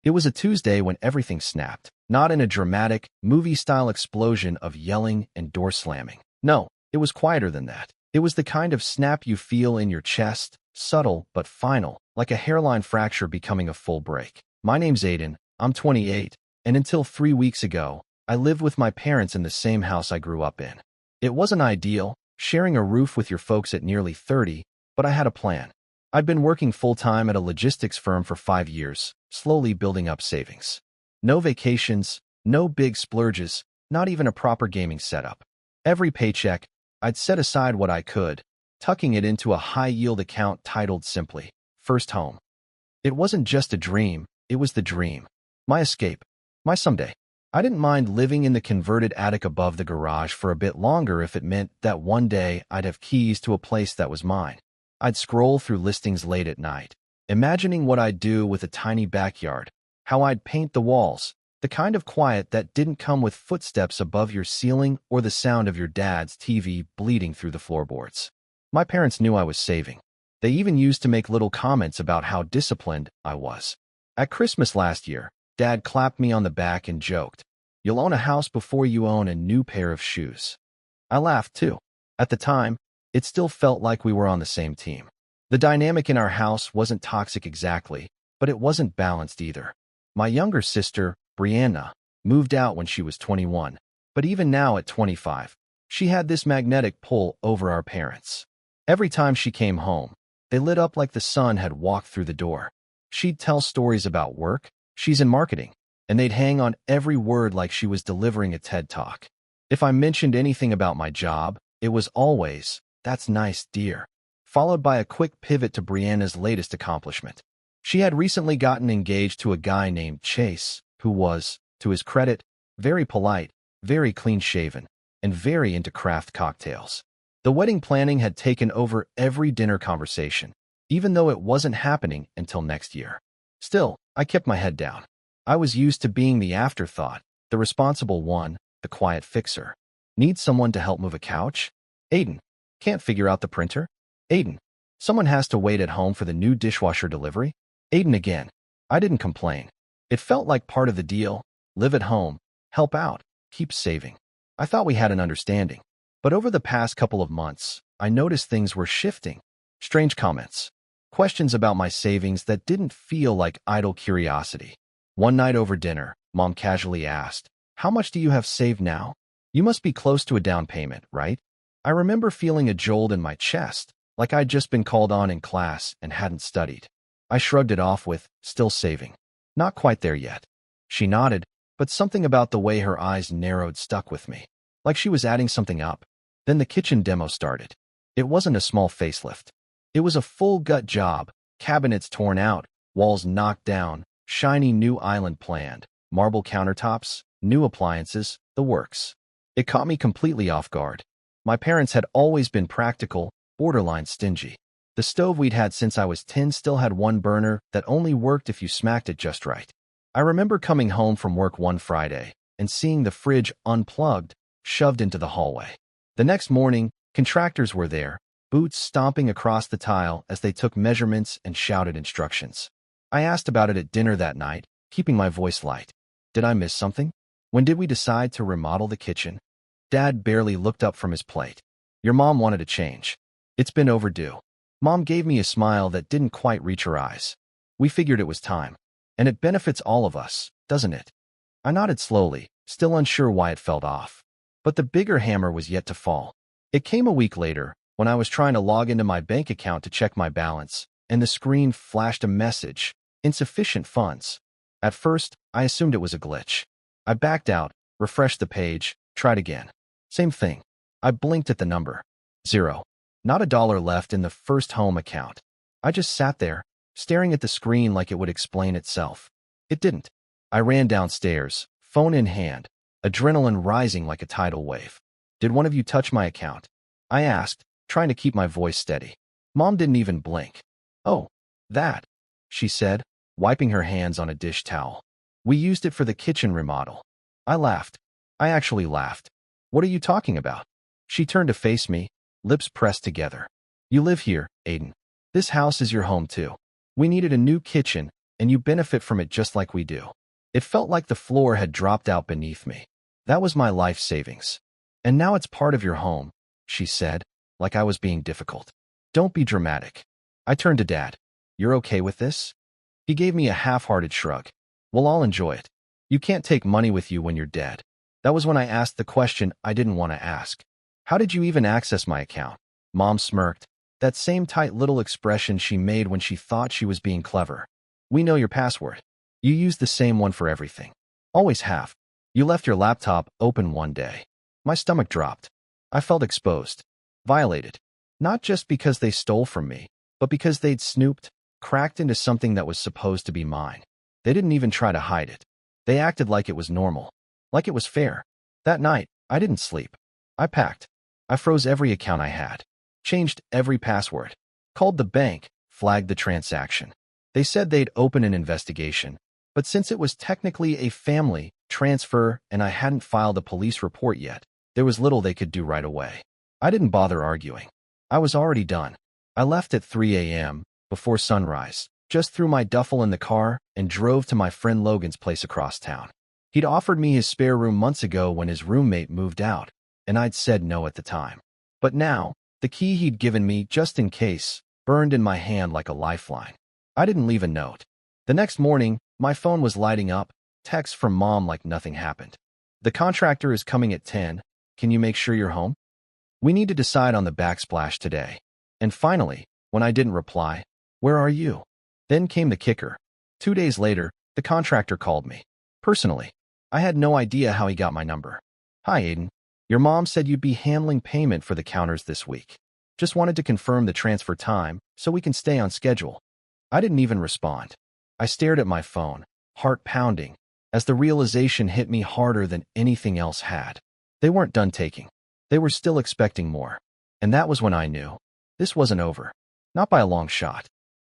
It was a Tuesday when everything snapped, not in a dramatic, movie-style explosion of yelling and door slamming. No, it was quieter than that. It was the kind of snap you feel in your chest, subtle but final, like a hairline fracture becoming a full break. My name's Aiden, I'm 28, and until 3 weeks ago, I lived with my parents in the same house I grew up in. It wasn't ideal, sharing a roof with your folks at nearly 30, but I had a plan. I'd been working full-time at a logistics firm for 5 years, slowly building up savings. No vacations, no big splurges, not even a proper gaming setup. Every paycheck, I'd set aside what I could, tucking it into a high-yield account titled simply, First Home. It wasn't just a dream, it was the dream. My escape. My someday. I didn't mind living in the converted attic above the garage for a bit longer if it meant that one day I'd have keys to a place that was mine. I'd scroll through listings late at night, imagining what I'd do with a tiny backyard, how I'd paint the walls, the kind of quiet that didn't come with footsteps above your ceiling or the sound of your dad's TV bleeding through the floorboards. My parents knew I was saving. They even used to make little comments about how disciplined I was. At Christmas last year, Dad clapped me on the back and joked, "You'll own a house before you own a new pair of shoes." I laughed too. At the time, it still felt like we were on the same team. The dynamic in our house wasn't toxic exactly, but it wasn't balanced either. My younger sister, Brianna, moved out when she was 21, but even now at 25, she had this magnetic pull over our parents. Every time she came home, they lit up like the sun had walked through the door. She'd tell stories about work, she's in marketing, and they'd hang on every word like she was delivering a TED Talk. If I mentioned anything about my job, it was always, "That's nice, dear," followed by a quick pivot to Brianna's latest accomplishment. She had recently gotten engaged to a guy named Chase, who was, to his credit, very polite, very clean-shaven, and very into craft cocktails. The wedding planning had taken over every dinner conversation, even though it wasn't happening until next year. Still, I kept my head down. I was used to being the afterthought, the responsible one, the quiet fixer. Need someone to help move a couch? Aiden. Can't figure out the printer? Aiden. Someone has to wait at home for the new dishwasher delivery? Aiden again. I didn't complain. It felt like part of the deal. Live at home, help out, keep saving. I thought we had an understanding. But over the past couple of months, I noticed things were shifting. Strange comments. Questions about my savings that didn't feel like idle curiosity. One night over dinner, Mom casually asked, "How much do you have saved now? You must be close to a down payment, right?" I remember feeling a jolt in my chest, like I'd just been called on in class and hadn't studied. I shrugged it off with, "Still saving. Not quite there yet." She nodded, but something about the way her eyes narrowed stuck with me, like she was adding something up. Then the kitchen demo started. It wasn't a small facelift. It was a full gut job, cabinets torn out, walls knocked down, shiny new island planned, marble countertops, new appliances, the works. It caught me completely off guard. My parents had always been practical, borderline stingy. The stove we'd had since I was 10 still had one burner that only worked if you smacked it just right. I remember coming home from work one Friday and seeing the fridge unplugged, shoved into the hallway. The next morning, contractors were there, boots stomping across the tile as they took measurements and shouted instructions. I asked about it at dinner that night, keeping my voice light. Did I miss something? When did we decide to remodel the kitchen? Dad barely looked up from his plate. Your mom wanted a change. It's been overdue. Mom gave me a smile that didn't quite reach her eyes. We figured it was time. And it benefits all of us, doesn't it? I nodded slowly, still unsure why it felt off. But the bigger hammer was yet to fall. It came a week later, when I was trying to log into my bank account to check my balance, and the screen flashed a message, "Insufficient funds." At first, I assumed it was a glitch. I backed out, refreshed the page, tried again. Same thing. I blinked at the number. 0. Not a dollar left in the First Home account. I just sat there, staring at the screen like it would explain itself. It didn't. I ran downstairs, phone in hand, adrenaline rising like a tidal wave. "Did one of you touch my account?" I asked, trying to keep my voice steady. Mom didn't even blink. "Oh, that," she said, wiping her hands on a dish towel. "We used it for the kitchen remodel." I laughed. I actually laughed. "What are you talking about?" She turned to face me, lips pressed together. "You live here, Aiden. This house is your home too. We needed a new kitchen, and you benefit from it just like we do. It felt like the floor had dropped out beneath me. That was my life savings. And now it's part of your home, she said, like I was being difficult. Don't be dramatic. I turned to Dad. You're okay with this? He gave me a half-hearted shrug. We'll all enjoy it. You can't take money with you when you're dead. That was when I asked the question I didn't want to ask. How did you even access my account? Mom smirked. That same tight little expression she made when she thought she was being clever. We know your password. You use the same one for everything. Always have. You left your laptop open one day. My stomach dropped. I felt exposed. Violated. Not just because they stole from me, but because they'd snooped, cracked into something that was supposed to be mine. They didn't even try to hide it. They acted like it was normal. Like it was fair. That night, I didn't sleep. I packed. I froze every account I had. Changed every password. Called the bank, flagged the transaction. They said they'd open an investigation, but since it was technically a family transfer and I hadn't filed a police report yet, there was little they could do right away. I didn't bother arguing. I was already done. I left at 3 a.m., before sunrise, just threw my duffel in the car and drove to my friend Logan's place across town. He'd offered me his spare room months ago when his roommate moved out, and I'd said no at the time. But now, the key he'd given me just in case burned in my hand like a lifeline. I didn't leave a note. The next morning, my phone was lighting up, texts from Mom like nothing happened. The contractor is coming at 10. Can you make sure you're home? We need to decide on the backsplash today. And finally, when I didn't reply, where are you? Then came the kicker. 2 days later, the contractor called me. Personally. I had no idea how he got my number. Hi, Aiden. Your mom said you'd be handling payment for the counters this week. Just wanted to confirm the transfer time so we can stay on schedule. I didn't even respond. I stared at my phone, heart pounding, as the realization hit me harder than anything else had. They weren't done taking. They were still expecting more. And that was when I knew. This wasn't over. Not by a long shot.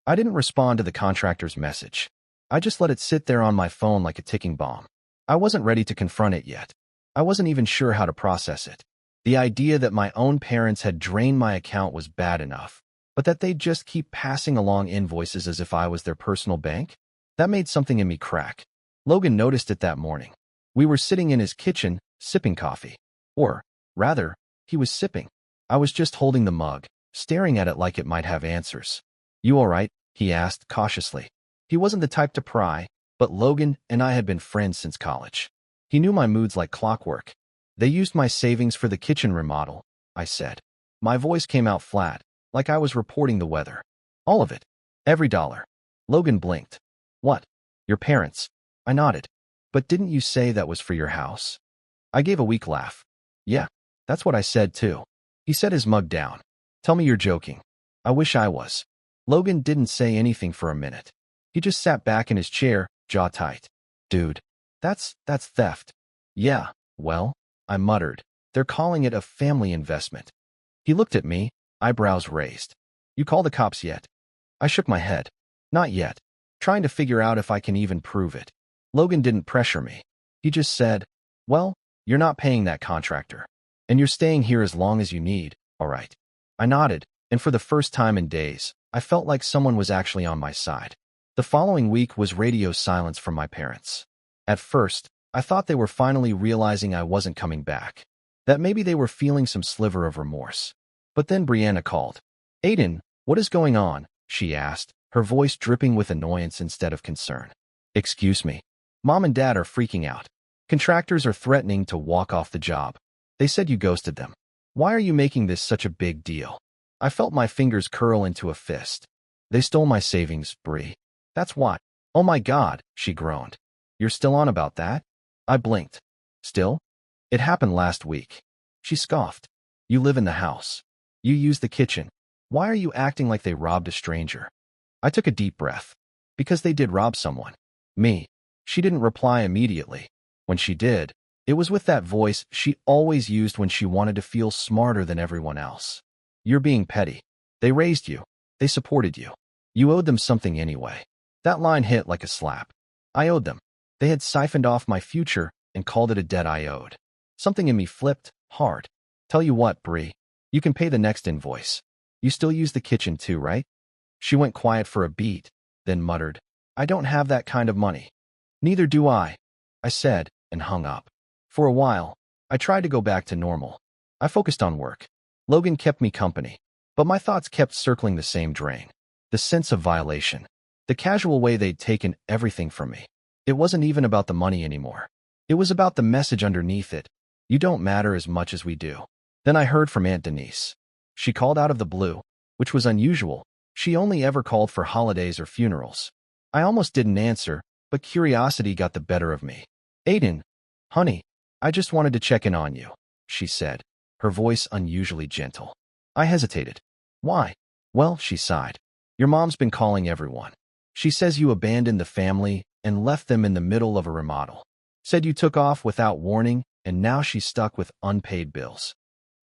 I didn't respond to the contractor's message. I just let it sit there on my phone like a ticking bomb. I wasn't ready to confront it yet. I wasn't even sure how to process it. The idea that my own parents had drained my account was bad enough, but that they'd just keep passing along invoices as if I was their personal bank? That made something in me crack. Logan noticed it that morning. We were sitting in his kitchen, sipping coffee. Or, rather, he was sipping. I was just holding the mug, staring at it like it might have answers. You all right? He asked cautiously. He wasn't the type to pry, but Logan and I had been friends since college. He knew my moods like clockwork. They used my savings for the kitchen remodel, I said. My voice came out flat, like I was reporting the weather. All of it. Every dollar. Logan blinked. What? Your parents? I nodded. But didn't you say that was for your house? I gave a weak laugh. Yeah, that's what I said too. He set his mug down. Tell me you're joking. I wish I was. Logan didn't say anything for a minute. He just sat back in his chair, jaw tight. Dude, that's theft. Yeah, well, I muttered. They're calling it a family investment. He looked at me, eyebrows raised. You call the cops yet? I shook my head. Not yet. Trying to figure out if I can even prove it. Logan didn't pressure me. He just said, well, you're not paying that contractor. And you're staying here as long as you need, all right. I nodded, and for the first time in days, I felt like someone was actually on my side. The following week was radio silence from my parents. At first, I thought they were finally realizing I wasn't coming back. That maybe they were feeling some sliver of remorse. But then Brianna called. Aiden, what is going on? She asked, her voice dripping with annoyance instead of concern. Excuse me. Mom and Dad are freaking out. Contractors are threatening to walk off the job. They said you ghosted them. Why are you making this such a big deal? I felt my fingers curl into a fist. They stole my savings, Bri. That's why. Oh my God, she groaned. You're still on about that? I blinked. Still? It happened last week. She scoffed. You live in the house. You use the kitchen. Why are you acting like they robbed a stranger? I took a deep breath. Because they did rob someone. Me. She didn't reply immediately. When she did, it was with that voice she always used when she wanted to feel smarter than everyone else. You're being petty. They raised you. They supported you. You owed them something anyway. That line hit like a slap. I owed them. They had siphoned off my future and called it a debt I owed. Something in me flipped hard. Tell you what, Bri, you can pay the next invoice. You still use the kitchen too, right? She went quiet for a beat, then muttered, I don't have that kind of money. Neither do I said, and hung up. For a while, I tried to go back to normal. I focused on work. Logan kept me company, but my thoughts kept circling the same drain. The sense of violation. The casual way they'd taken everything from me. It wasn't even about the money anymore. It was about the message underneath it. You don't matter as much as we do. Then I heard from Aunt Denise. She called out of the blue, which was unusual. She only ever called for holidays or funerals. I almost didn't answer, but curiosity got the better of me. Aiden, honey, I just wanted to check in on you, she said, her voice unusually gentle. I hesitated. Why? Well, she sighed. Your mom's been calling everyone. She says you abandoned the family and left them in the middle of a remodel. Said you took off without warning, and now she's stuck with unpaid bills.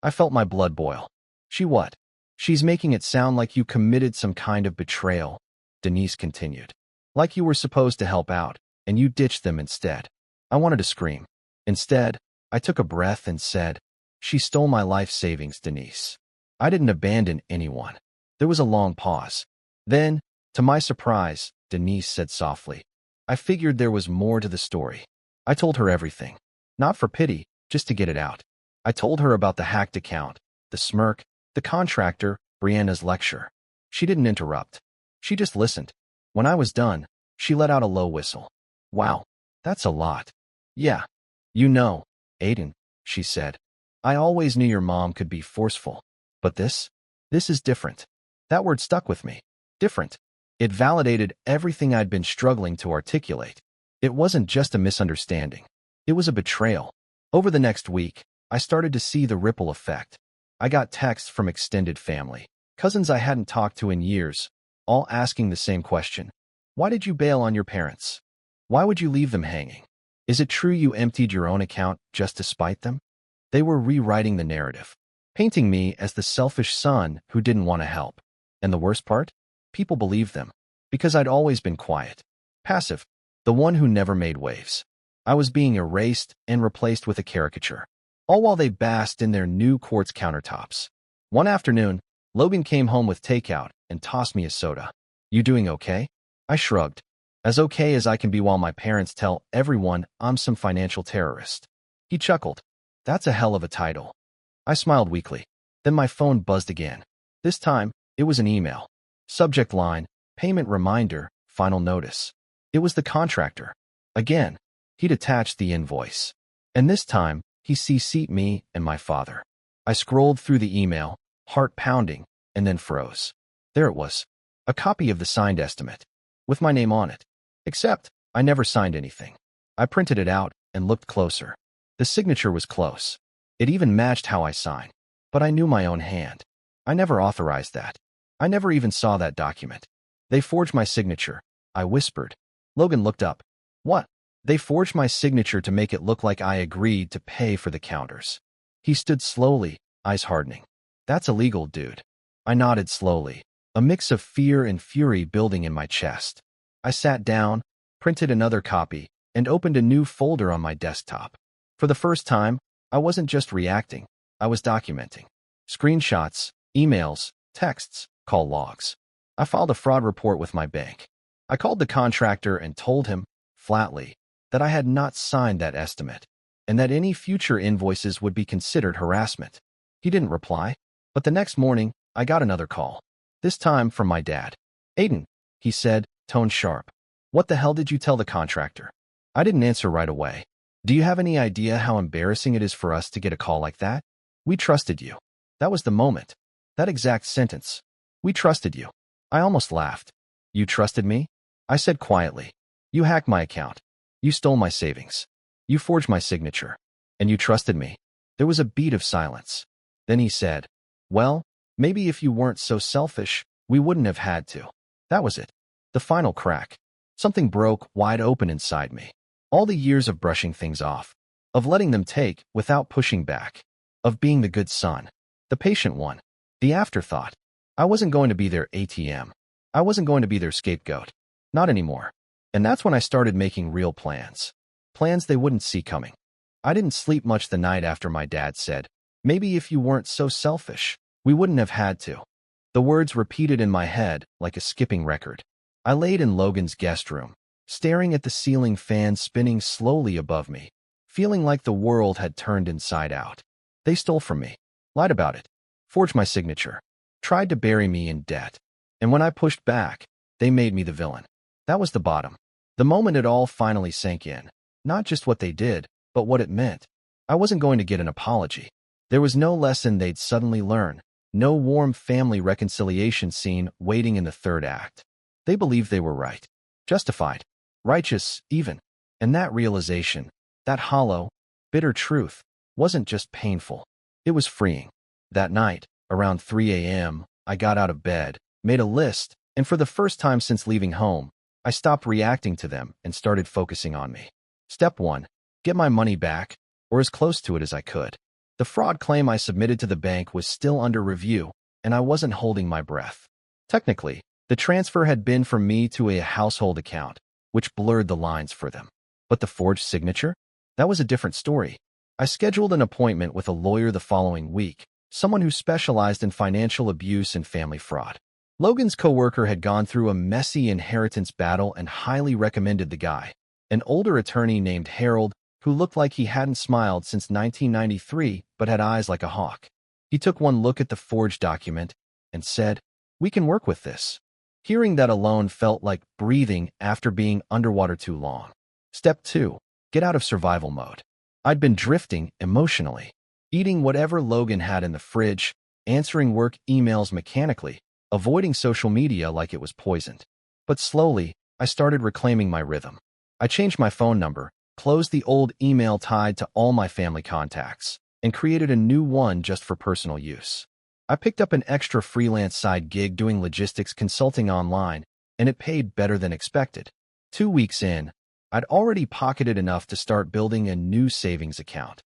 I felt my blood boil. She what? She's making it sound like you committed some kind of betrayal, Denise continued. Like you were supposed to help out, and you ditched them instead. I wanted to scream. Instead, I took a breath and said, she stole my life savings, Denise. I didn't abandon anyone. There was a long pause. Then, to my surprise, Denise said softly, I figured there was more to the story. I told her everything. Not for pity, just to get it out. I told her about the hacked account, the smirk, the contractor, Brianna's lecture. She didn't interrupt. She just listened. When I was done, she let out a low whistle. Wow, that's a lot. Yeah. You know, Aiden, she said. I always knew your mom could be forceful. But this is different. That word stuck with me. Different. It validated everything I'd been struggling to articulate. It wasn't just a misunderstanding. It was a betrayal. Over the next week, I started to see the ripple effect. I got texts from extended family, cousins I hadn't talked to in years, all asking the same question. Why did you bail on your parents? Why would you leave them hanging? Is it true you emptied your own account just to spite them? They were rewriting the narrative, painting me as the selfish son who didn't want to help. And the worst part? People believed them, because I'd always been quiet, passive, the one who never made waves. I was being erased and replaced with a caricature, all while they basked in their new quartz countertops. One afternoon, Logan came home with takeout and tossed me a soda. You doing okay? I shrugged. As okay as I can be while my parents tell everyone I'm some financial terrorist. He chuckled. That's a hell of a title. I smiled weakly. Then my phone buzzed again. This time, it was an email. Subject line, payment reminder, final notice. It was the contractor. Again, he'd attached the invoice. And this time, he CC'd me and my father. I scrolled through the email, heart pounding, and then froze. There it was. A copy of the signed estimate, with my name on it. Except, I never signed anything. I printed it out and looked closer. The signature was close. It even matched how I signed. But I knew my own hand. I never authorized that. I never even saw that document. They forged my signature, I whispered. Logan looked up. What? They forged my signature to make it look like I agreed to pay for the counters. He stood slowly, eyes hardening. That's illegal, dude. I nodded slowly, a mix of fear and fury building in my chest. I sat down, printed another copy, and opened a new folder on my desktop. For the first time, I wasn't just reacting, I was documenting. Screenshots, emails, texts, call logs. I filed a fraud report with my bank. I called the contractor and told him, flatly, that I had not signed that estimate, and that any future invoices would be considered harassment. He didn't reply, but the next morning, I got another call. This time from my dad. Aiden, he said, tone sharp. What the hell did you tell the contractor? I didn't answer right away. Do you have any idea how embarrassing it is for us to get a call like that? We trusted you. That was the moment. That exact sentence. We trusted you. I almost laughed. You trusted me? I said quietly. You hacked my account. You stole my savings. You forged my signature. And you trusted me. There was a beat of silence. Then he said, well, maybe if you weren't so selfish, we wouldn't have had to. That was it. The final crack. Something broke wide open inside me. All the years of brushing things off, of letting them take without pushing back, of being the good son, the patient one, the afterthought. I wasn't going to be their ATM. I wasn't going to be their scapegoat. Not anymore. And that's when I started making real plans. Plans they wouldn't see coming. I didn't sleep much the night after my dad said, maybe if you weren't so selfish, we wouldn't have had to. The words repeated in my head like a skipping record. I laid in Logan's guest room, staring at the ceiling fan spinning slowly above me, feeling like the world had turned inside out. They stole from me, lied about it, forged my signature, tried to bury me in debt. And when I pushed back, they made me the villain. That was the bottom. The moment it all finally sank in. Not just what they did, but what it meant. I wasn't going to get an apology. There was no lesson they'd suddenly learn, no warm family reconciliation scene waiting in the third act. They believed they were right, justified, righteous, even. And that realization, that hollow, bitter truth, wasn't just painful. It was freeing. That night, around 3 a.m., I got out of bed, made a list, and for the first time since leaving home, I stopped reacting to them and started focusing on me. Step 1. Get my money back, or as close to it as I could. The fraud claim I submitted to the bank was still under review, and I wasn't holding my breath. Technically, the transfer had been from me to a household account, which blurred the lines for them. But the forged signature? That was a different story. I scheduled an appointment with a lawyer the following week, someone who specialized in financial abuse and family fraud. Logan's coworker had gone through a messy inheritance battle and highly recommended the guy, an older attorney named Harold, who looked like he hadn't smiled since 1993 but had eyes like a hawk. He took one look at the forged document and said, "We can work with this." Hearing that alone felt like breathing after being underwater too long. Step 2. Get out of survival mode. I'd been drifting emotionally, eating whatever Logan had in the fridge, answering work emails mechanically, avoiding social media like it was poisoned. But slowly, I started reclaiming my rhythm. I changed my phone number, closed the old email tied to all my family contacts, and created a new one just for personal use. I picked up an extra freelance side gig doing logistics consulting online, and it paid better than expected. 2 weeks in, I'd already pocketed enough to start building a new savings account.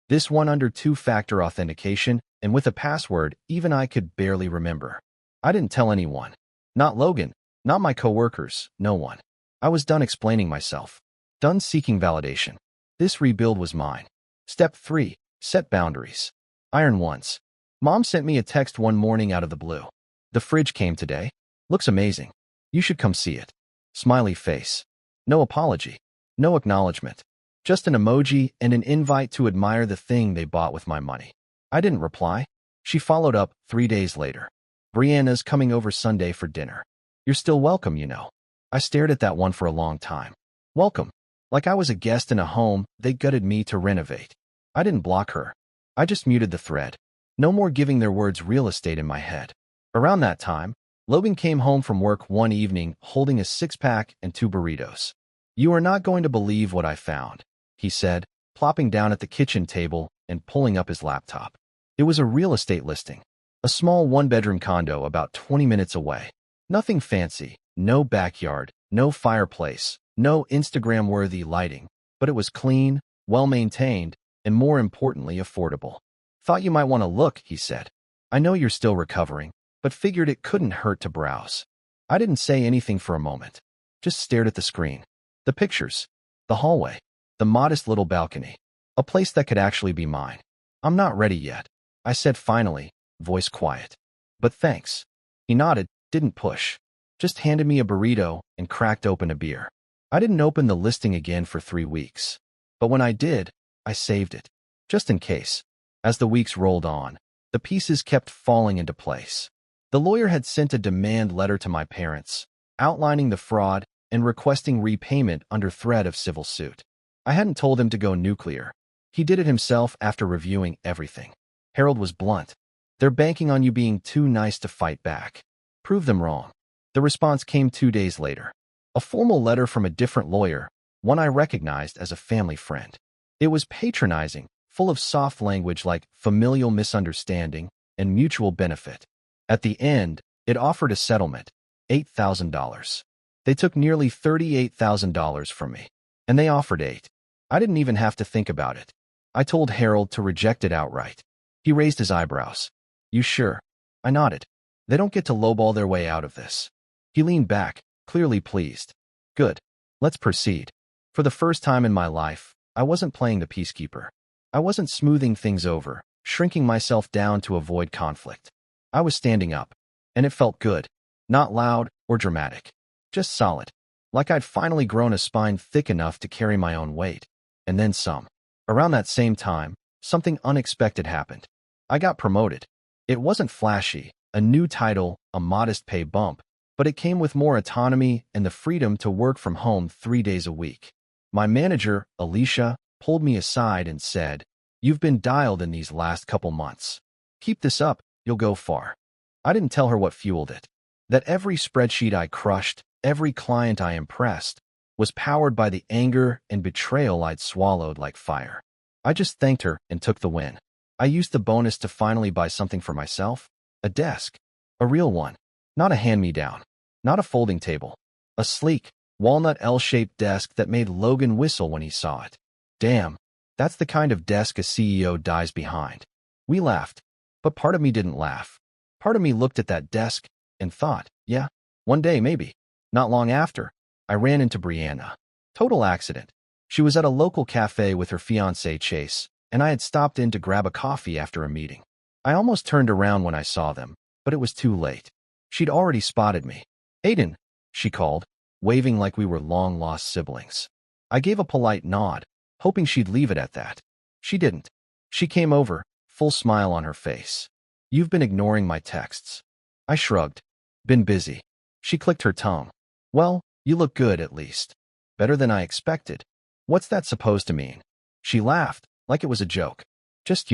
This one under two-factor authentication, and with a password even I could barely remember. I didn't tell anyone. Not Logan, not my coworkers, no one. I was done explaining myself. Done seeking validation. This rebuild was mine. Step 3. Set boundaries. Iron once. Mom sent me a text one morning out of the blue. "The fridge came today. Looks amazing. You should come see it." Smiley face. No apology. No acknowledgement. Just an emoji and an invite to admire the thing they bought with my money. I didn't reply. She followed up 3 days later. "Brianna's coming over Sunday for dinner. You're still welcome, you know." I stared at that one for a long time. Welcome. Like I was a guest in a home they gutted me to renovate. I didn't block her. I just muted the thread. No more giving their words real estate in my head. Around that time, Logan came home from work one evening holding a 6-pack and 2 burritos. "You are not going to believe what I found," he said, plopping down at the kitchen table and pulling up his laptop. It was a real estate listing. A small one-bedroom condo about 20 minutes away. Nothing fancy, no backyard, no fireplace, no Instagram-worthy lighting, but it was clean, well-maintained, and more importantly, affordable. "Thought you might want to look," he said. "I know you're still recovering, but figured it couldn't hurt to browse." I didn't say anything for a moment, just stared at the screen. The pictures, the hallway, the modest little balcony, a place that could actually be mine. "I'm not ready yet," I said finally, voice quiet. "But thanks." He nodded, didn't push, just handed me a burrito and cracked open a beer. I didn't open the listing again for 3 weeks. But when I did, I saved it, just in case. As the weeks rolled on, the pieces kept falling into place. The lawyer had sent a demand letter to my parents, outlining the fraud and requesting repayment under threat of civil suit. I hadn't told him to go nuclear. He did it himself after reviewing everything. Harold was blunt. "They're banking on you being too nice to fight back. Prove them wrong." The response came 2 days later. A formal letter from a different lawyer, one I recognized as a family friend. It was patronizing, full of soft language like familial misunderstanding and mutual benefit. At the end, it offered a settlement, $8,000. They took nearly $38,000 from me, and they offered 8. I didn't even have to think about it. I told Harold to reject it outright. He raised his eyebrows. "You sure?" I nodded. "They don't get to lowball their way out of this." He leaned back, clearly pleased. "Good. Let's proceed." For the first time in my life, I wasn't playing the peacekeeper. I wasn't smoothing things over, shrinking myself down to avoid conflict. I was standing up, and it felt good. Not loud or dramatic. Just solid. Like I'd finally grown a spine thick enough to carry my own weight. And then some. Around that same time, something unexpected happened. I got promoted. It wasn't flashy, a new title, a modest pay bump, but it came with more autonomy and the freedom to work from home 3 days a week. My manager, Alicia, pulled me aside and said, "You've been dialed in these last couple months. Keep this up, you'll go far." I didn't tell her what fueled it. That every spreadsheet I crushed, every client I impressed, was powered by the anger and betrayal I'd swallowed like fire. I just thanked her and took the win. I used the bonus to finally buy something for myself. A desk. A real one. Not a hand-me-down. Not a folding table. A sleek, walnut L-shaped desk that made Logan whistle when he saw it. Damn, that's the kind of desk a CEO dies behind. We laughed, but part of me didn't laugh. Part of me looked at that desk and thought, yeah, one day maybe. Not long after, I ran into Brianna. Total accident. She was at a local cafe with her fiancé Chase, and I had stopped in to grab a coffee after a meeting. I almost turned around when I saw them, but it was too late. She'd already spotted me. "Aiden," she called, waving like we were long-lost siblings. I gave a polite nod, hoping she'd leave it at that. She didn't. She came over, full smile on her face. "You've been ignoring my texts." I shrugged. "Been busy." She clicked her tongue. "Well, you look good, at least. Better than I expected." "What's that supposed to mean?" She laughed, like it was a joke. "Just,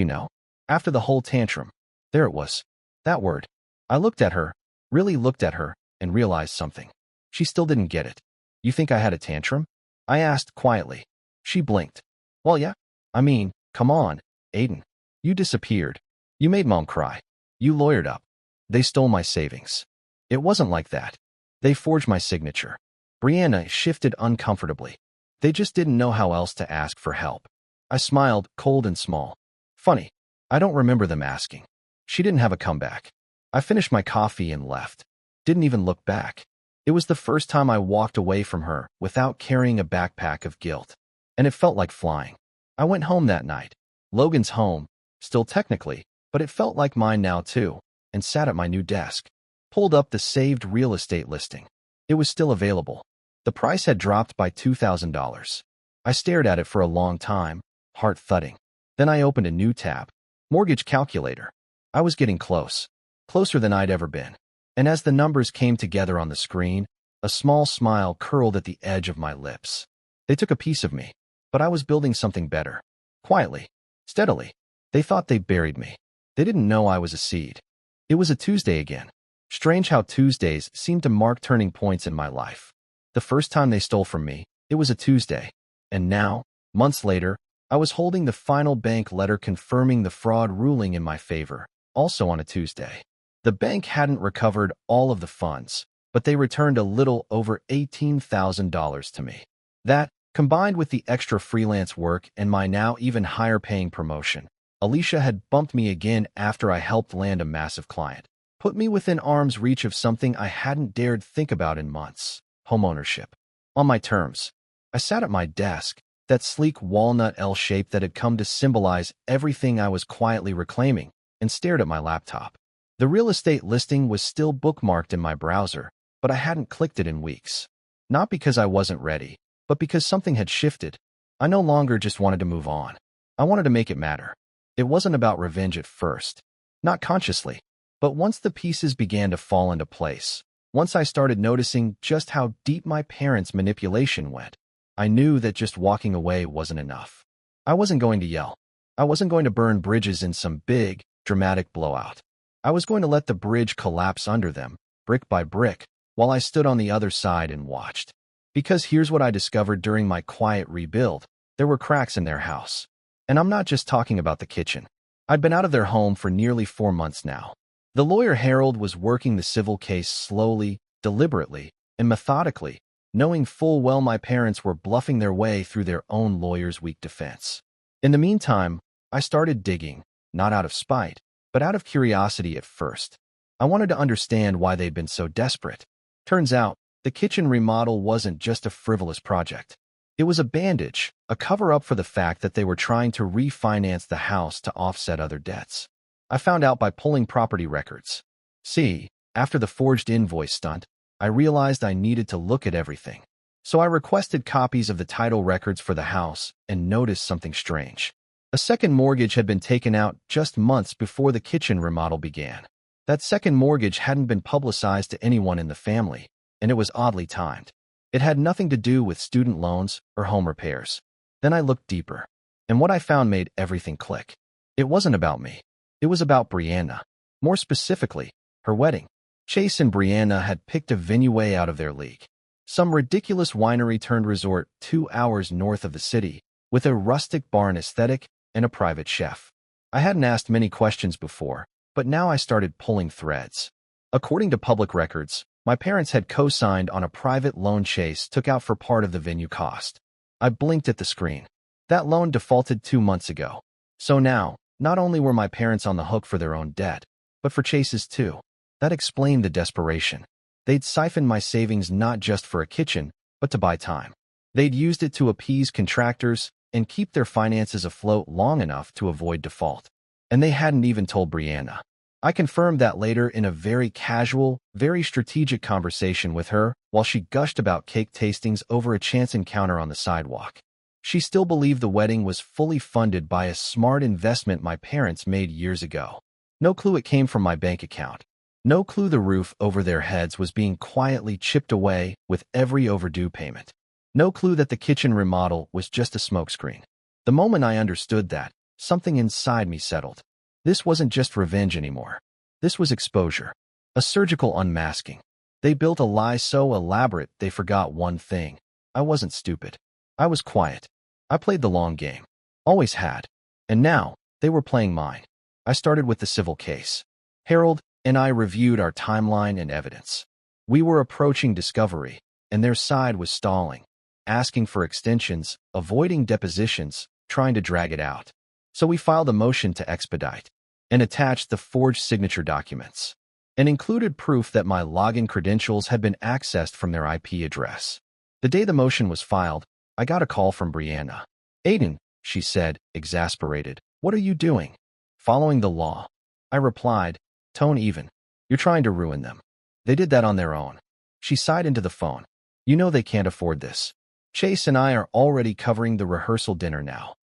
after the whole tantrum." There it was. That word. I looked at her, really looked at her, and realized something. She still didn't get it. "You think I had a tantrum?" I asked quietly. She blinked. "Well, yeah. I mean, come on, Aiden. You disappeared. You made Mom cry. You lawyered up. They stole my savings." "It wasn't like that. They forged my signature." Brianna shifted uncomfortably. "They just didn't know how else to ask for help." I smiled, cold and small. "Funny. I don't remember them asking." She didn't have a comeback. I finished my coffee and left. Didn't even look back. It was the first time I walked away from her without carrying a backpack of guilt. And it felt like flying. I went home that night. Logan's home, still technically, but it felt like mine now too, and sat at my new desk. Pulled up the saved real estate listing. It was still available. The price had dropped by $2,000. I stared at it for a long time, heart thudding. Then I opened a new tab. Mortgage calculator. I was getting close. Closer than I'd ever been. And as the numbers came together on the screen, a small smile curled at the edge of my lips. They took a piece of me, but I was building something better. Quietly. Steadily. They thought they buried me. They didn't know I was a seed. It was a Tuesday again. Strange how Tuesdays seem to mark turning points in my life. The first time they stole from me, it was a Tuesday. And now, months later, I was holding the final bank letter confirming the fraud ruling in my favor, also on a Tuesday. The bank hadn't recovered all of the funds, but they returned a little over $18,000 to me. That, combined with the extra freelance work and my now even higher paying promotion, Alicia had bumped me again after I helped land a massive client. Put me within arm's reach of something I hadn't dared think about in months: homeownership. On my terms. I sat at my desk, that sleek walnut L shape that had come to symbolize everything I was quietly reclaiming, and stared at my laptop. The real estate listing was still bookmarked in my browser, but I hadn't clicked it in weeks. Not because I wasn't ready, but because something had shifted. I no longer just wanted to move on. I wanted to make it matter. It wasn't about revenge at first. Not consciously. But once the pieces began to fall into place, once I started noticing just how deep my parents' manipulation went, I knew that just walking away wasn't enough. I wasn't going to yell. I wasn't going to burn bridges in some big, dramatic blowout. I was going to let the bridge collapse under them, brick by brick, while I stood on the other side and watched. Because here's what I discovered during my quiet rebuild: there were cracks in their house. And I'm not just talking about the kitchen. I'd been out of their home for nearly 4 months now. The lawyer Harold was working the civil case slowly, deliberately, and methodically, knowing full well my parents were bluffing their way through their own lawyer's weak defense. In the meantime, I started digging, not out of spite, but out of curiosity at first. I wanted to understand why they'd been so desperate. Turns out, the kitchen remodel wasn't just a frivolous project. It was a bandage, a cover-up for the fact that they were trying to refinance the house to offset other debts. I found out by pulling property records. See, after the forged invoice stunt, I realized I needed to look at everything. So I requested copies of the title records for the house and noticed something strange. A second mortgage had been taken out just months before the kitchen remodel began. That second mortgage hadn't been publicized to anyone in the family, and it was oddly timed. It had nothing to do with student loans or home repairs. Then I looked deeper, and what I found made everything click. It wasn't about me. It was about Brianna. More specifically, her wedding. Chase and Brianna had picked a venue way out of their league. Some ridiculous winery-turned-resort 2 hours north of the city, with a rustic barn aesthetic and a private chef. I hadn't asked many questions before, but now I started pulling threads. According to public records, my parents had co-signed on a private loan Chase took out for part of the venue cost. I blinked at the screen. That loan defaulted 2 months ago. So now, not only were my parents on the hook for their own debt, but for Chase's too. That explained the desperation. They'd siphoned my savings not just for a kitchen, but to buy time. They'd used it to appease contractors and keep their finances afloat long enough to avoid default. And they hadn't even told Brianna. I confirmed that later in a very casual, very strategic conversation with her while she gushed about cake tastings over a chance encounter on the sidewalk. She still believed the wedding was fully funded by a smart investment my parents made years ago. No clue it came from my bank account. No clue the roof over their heads was being quietly chipped away with every overdue payment. No clue that the kitchen remodel was just a smokescreen. The moment I understood that, something inside me settled. This wasn't just revenge anymore. This was exposure. A surgical unmasking. They built a lie so elaborate they forgot one thing. I wasn't stupid. I was quiet. I played the long game. Always had. And now, they were playing mine. I started with the civil case. Harold and I reviewed our timeline and evidence. We were approaching discovery, and their side was stalling, asking for extensions, avoiding depositions, trying to drag it out. So we filed a motion to expedite and attached the forged signature documents and included proof that my login credentials had been accessed from their IP address. The day the motion was filed, I got a call from Brianna. "Aiden," she said, exasperated, "what are you doing?" "Following the law." I replied, tone even. "You're trying to ruin them. They did that on their own." She sighed into the phone. "You know they can't afford this. Chase and I are already covering the rehearsal dinner now."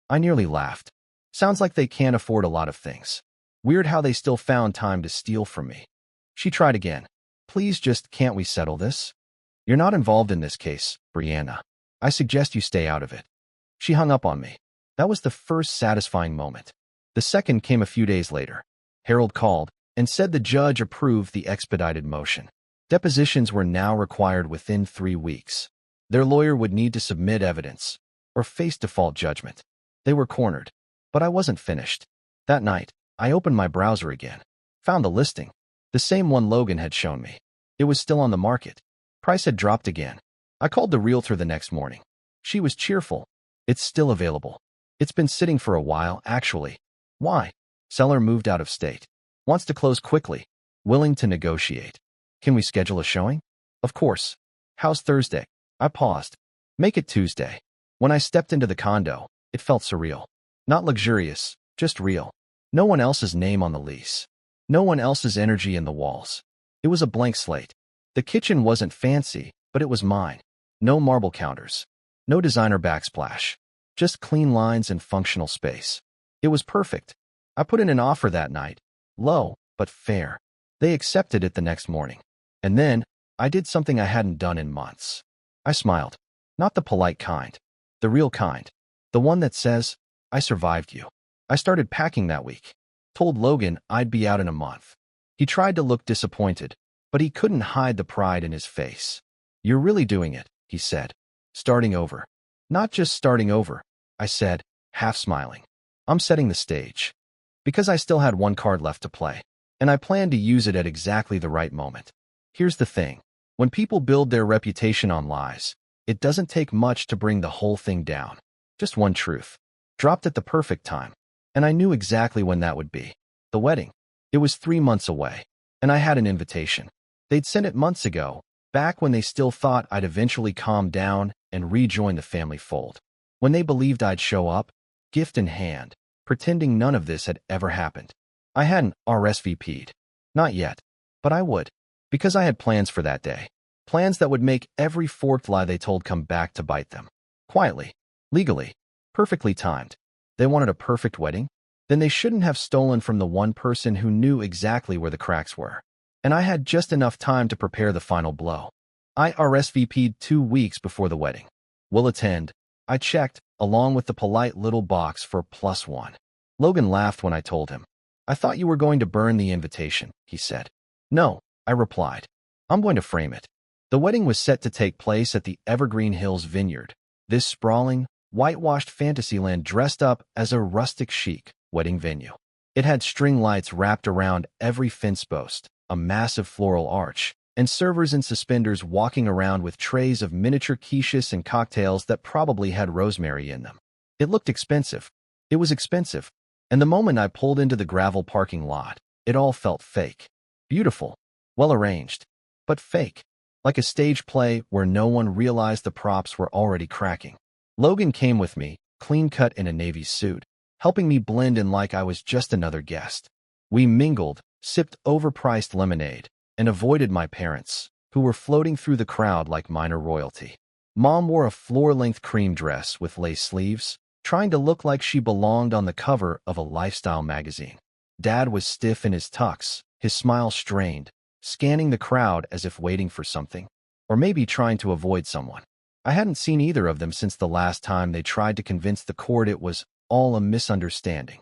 I nearly laughed. Sounds like they can't afford a lot of things. Weird how they still found time to steal from me. She tried again. "Please just can't we settle this? You're not involved in this case, Brianna. I suggest you stay out of it." She hung up on me. That was the first satisfying moment. The second came a few days later. Harold called and said the judge approved the expedited motion. Depositions were now required within 3 weeks. Their lawyer would need to submit evidence or face default judgment. They were cornered. But I wasn't finished. That night, I opened my browser again. Found the listing. The same one Logan had shown me. It was still on the market. Price had dropped again. I called the realtor the next morning. She was cheerful. "It's still available. It's been sitting for a while, actually." "Why?" "Seller moved out of state. Wants to close quickly. Willing to negotiate." "Can we schedule a showing?" "Of course." "How's Thursday?" I paused. "Make it Tuesday." When I stepped into the condo, it felt surreal. Not luxurious, just real. No one else's name on the lease. No one else's energy in the walls. It was a blank slate. The kitchen wasn't fancy, but it was mine. No marble counters. No designer backsplash. Just clean lines and functional space. It was perfect. I put in an offer that night. Low, but fair. They accepted it the next morning. And then, I did something I hadn't done in months. I smiled. Not the polite kind. The real kind. The one that says, "I survived you." I started packing that week. Told Logan I'd be out in a month. He tried to look disappointed, but he couldn't hide the pride in his face. "You're really doing it," he said. "Starting over." "Not just starting over," I said, half smiling. "I'm setting the stage." Because I still had one card left to play, and I planned to use it at exactly the right moment. Here's the thing. When people build their reputation on lies, it doesn't take much to bring the whole thing down. Just one truth. Dropped at the perfect time. And I knew exactly when that would be. The wedding. It was 3 months away. And I had an invitation. They'd sent it months ago, back when they still thought I'd eventually calm down and rejoin the family fold. When they believed I'd show up, gift in hand, pretending none of this had ever happened. I hadn't RSVP'd. Not yet. But I would. Because I had plans for that day. Plans that would make every forked lie they told come back to bite them. Quietly. Legally. Perfectly timed. They wanted a perfect wedding? Then they shouldn't have stolen from the one person who knew exactly where the cracks were. And I had just enough time to prepare the final blow. I RSVP'd 2 weeks before the wedding. Will attend. I checked, along with the polite little box for +1. Logan laughed when I told him. I thought you were going to burn the invitation, he said. No, I replied. I'm going to frame it. The wedding was set to take place at the Evergreen Hills Vineyard, this sprawling, whitewashed fantasyland dressed up as a rustic chic wedding venue. It had string lights wrapped around every fence post, a massive floral arch, and servers in suspenders walking around with trays of miniature quiches and cocktails that probably had rosemary in them. It looked expensive. It was expensive. And the moment I pulled into the gravel parking lot, it all felt fake. Beautiful. Well arranged. But fake. Like a stage play where no one realized the props were already cracking. Logan came with me, clean-cut in a navy suit, helping me blend in like I was just another guest. We mingled, sipped overpriced lemonade, and avoided my parents, who were floating through the crowd like minor royalty. Mom wore a floor-length cream dress with lace sleeves, trying to look like she belonged on the cover of a lifestyle magazine. Dad was stiff in his tux, his smile strained, scanning the crowd as if waiting for something, or maybe trying to avoid someone. I hadn't seen either of them since the last time they tried to convince the court it was all a misunderstanding.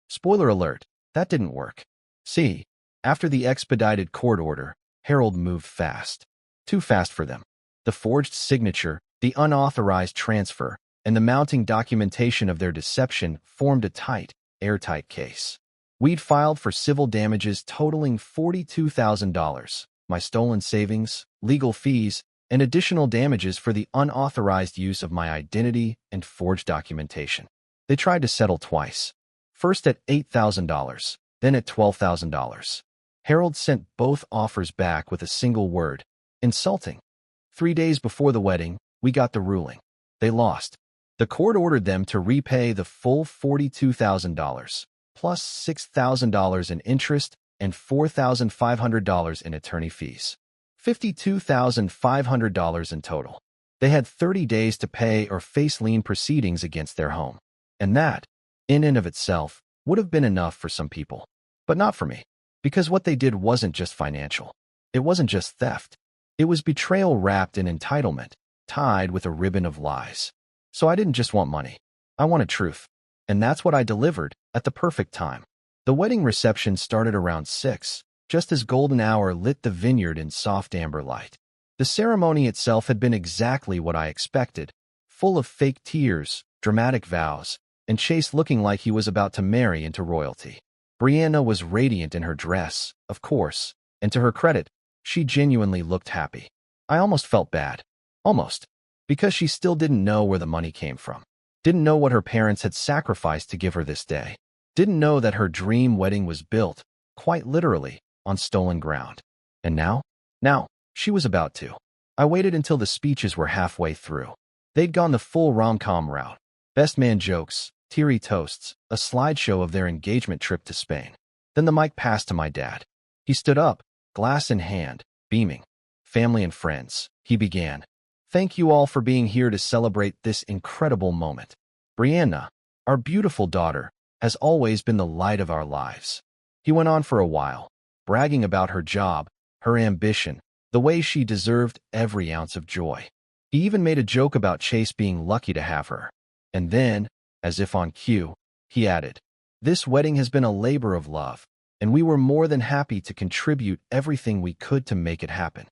Spoiler alert, that didn't work. See, after the expedited court order, Harold moved fast. Too fast for them. The forged signature, the unauthorized transfer, and the mounting documentation of their deception formed a tight, airtight case. We'd filed for civil damages totaling $42,000, my stolen savings, legal fees, and additional damages for the unauthorized use of my identity and forged documentation. They tried to settle twice. First at $8,000, then at $12,000. Harold sent both offers back with a single word: insulting. 3 days before the wedding, we got the ruling. They lost. The court ordered them to repay the full $42,000, plus $6,000 in interest and $4,500 in attorney fees. $52,500 in total. They had 30 days to pay or face lien proceedings against their home. And that, in and of itself, would have been enough for some people. But not for me. Because what they did wasn't just financial. It wasn't just theft. It was betrayal wrapped in entitlement, tied with a ribbon of lies. So I didn't just want money. I wanted truth. And that's what I delivered at the perfect time. The wedding reception started around 6, just as golden hour lit the vineyard in soft amber light. The ceremony itself had been exactly what I expected, full of fake tears, dramatic vows, and Chase looking like he was about to marry into royalty. Brianna was radiant in her dress, of course, and to her credit, she genuinely looked happy. I almost felt bad. Almost. Because she still didn't know where the money came from. Didn't know what her parents had sacrificed to give her this day. Didn't know that her dream wedding was built, quite literally, on stolen ground. And now? Now, she was about to. I waited until the speeches were halfway through. They'd gone the full rom-com route. Best man jokes, teary toasts, a slideshow of their engagement trip to Spain. Then the mic passed to my dad. He stood up, glass in hand, beaming. Family and friends, he began. Thank you all for being here to celebrate this incredible moment. Brianna, our beautiful daughter, has always been the light of our lives. He went on for a while, bragging about her job, her ambition, the way she deserved every ounce of joy. He even made a joke about Chase being lucky to have her. And then, as if on cue, he added, "This wedding has been a labor of love, and we were more than happy to contribute everything we could to make it happen."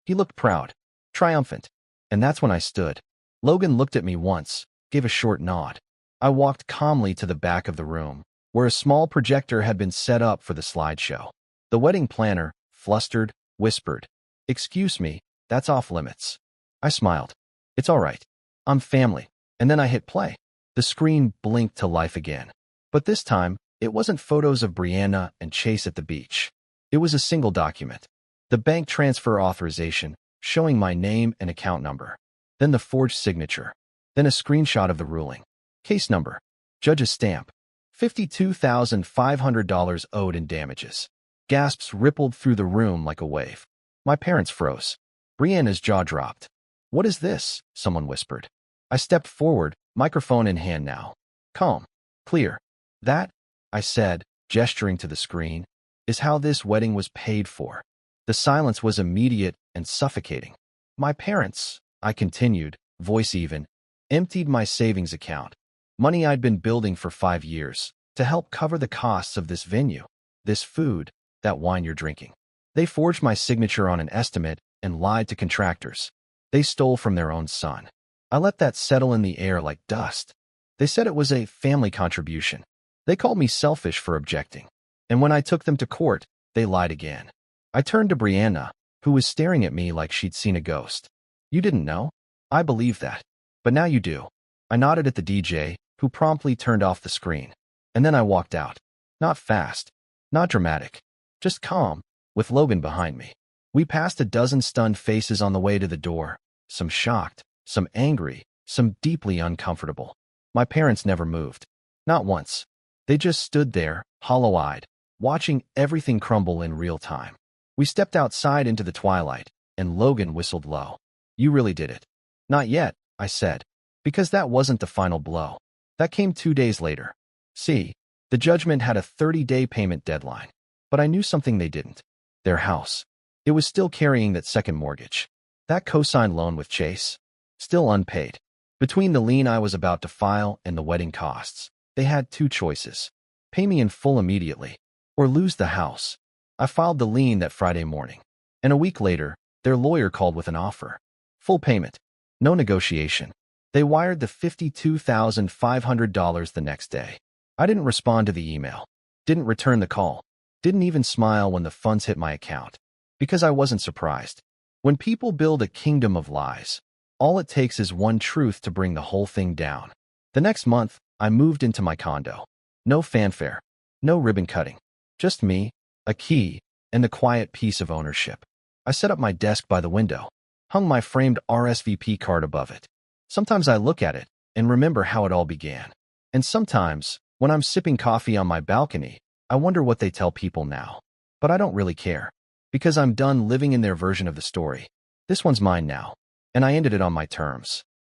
He looked proud, triumphant, and that's when I stood. Logan looked at me once, gave a short nod. I walked calmly to the back of the room, where a small projector had been set up for the slideshow. The wedding planner, flustered, whispered, "Excuse me, that's off limits." I smiled. "It's all right. I'm family." And then I hit play. The screen blinked to life again. But this time, it wasn't photos of Brianna and Chase at the beach. It was a single document. The bank transfer authorization, showing my name and account number. Then the forged signature. Then a screenshot of the ruling. Case number. Judge's stamp. $52,500 owed in damages. Gasps rippled through the room like a wave. My parents froze. Brianna's jaw dropped. What is this? Someone whispered. I stepped forward, microphone in hand now. Calm. Clear. That, I said, gesturing to the screen, is how this wedding was paid for. The silence was immediate and suffocating. My parents, I continued, voice even, emptied my savings account, money I'd been building for 5 years, to help cover the costs of this venue, this food, that wine you're drinking. They forged my signature on an estimate and lied to contractors. They stole from their own son. I let that settle in the air like dust. They said it was a family contribution. They called me selfish for objecting. And when I took them to court, they lied again. I turned to Brianna, who was staring at me like she'd seen a ghost. You didn't know? I believe that. But now you do. I nodded at the DJ, who promptly turned off the screen. And then I walked out. Not fast. Not dramatic. Just calm, with Logan behind me. We passed a dozen stunned faces on the way to the door. Some shocked, some angry, some deeply uncomfortable. My parents never moved. Not once. They just stood there, hollow-eyed, watching everything crumble in real time. We stepped outside into the twilight, and Logan whistled low. You really did it. Not yet, I said, because that wasn't the final blow. That came 2 days later. See, the judgment had a 30-day payment deadline. But I knew something they didn't. Their house. It was still carrying that second mortgage. That co-signed loan with Chase. Still unpaid. Between the lien I was about to file and the wedding costs, they had 2 choices. Pay me in full immediately, or lose the house. I filed the lien that Friday morning. And a week later, their lawyer called with an offer. Full payment. No negotiation. They wired the $52,500 the next day. I didn't respond to the email. Didn't return the call. Didn't even smile when the funds hit my account. Because I wasn't surprised. When people build a kingdom of lies, all it takes is one truth to bring the whole thing down. The next month, I moved into my condo. No fanfare. No ribbon cutting. Just me, a key, and the quiet peace of ownership. I set up my desk by the window. Hung my framed RSVP card above it. Sometimes I look at it and remember how it all began. And sometimes, when I'm sipping coffee on my balcony, I wonder what they tell people now. But I don't really care. Because I'm done living in their version of the story. This one's mine now. And I ended it on my terms.